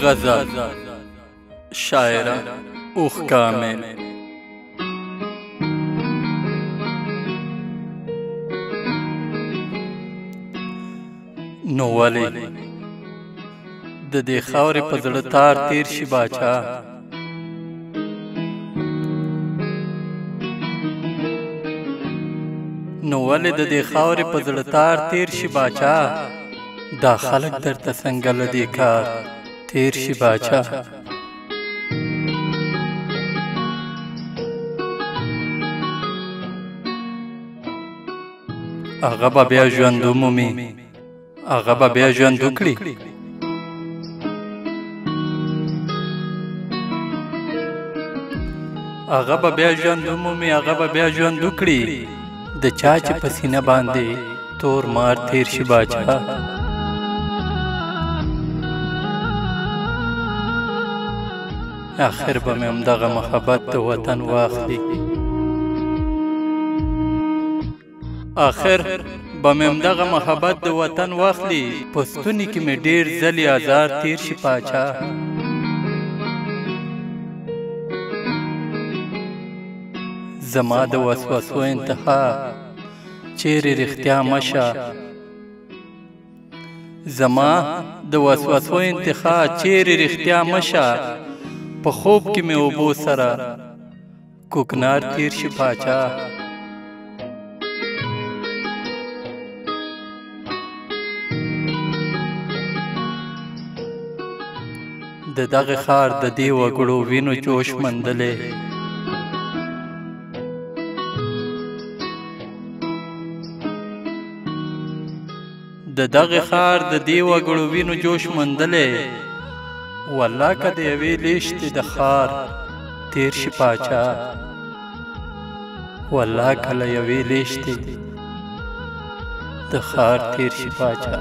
غزل شاعره اوخ کامل. نو ولې د دې خاورې په زړه تار تیر شي باچا، نو ولې د دې خاورې په زړه تار تیر شي باچا، دا خلک درته څنګه له دې کار تیر شي باچا. هغه به بیا ژوند ومومي، هغه به بیا ژوند وکړي، هغه به بیا ژوند ومومي، هغه به بیا ژوند وکړي، د چا چې په سینه باندې تور مار تیر شي باچا. آخر به مې همدغه محبت د وطن واخلي، آخر به مې همدغه محبت د وطن واخلي، په ستوني کې مې ډېر ځلې ازار تیر شي باچا. زما د وسوسو انتها چیرې رښتیا مشه، زما د وسوسو انتها چیرې رښتیا مشه، په خوب کې مې اوبو سره کوکنار تیر شي باچا. د دغه ښار د دې وګړو وینو جوش مندلې، د دغه ښار د دې وګړو وینو جوش مندلې، والله که د یوې لیشتې د ښار تیر شي باچا، والله که له یوې لیشتې د ښار تیر شي باچا.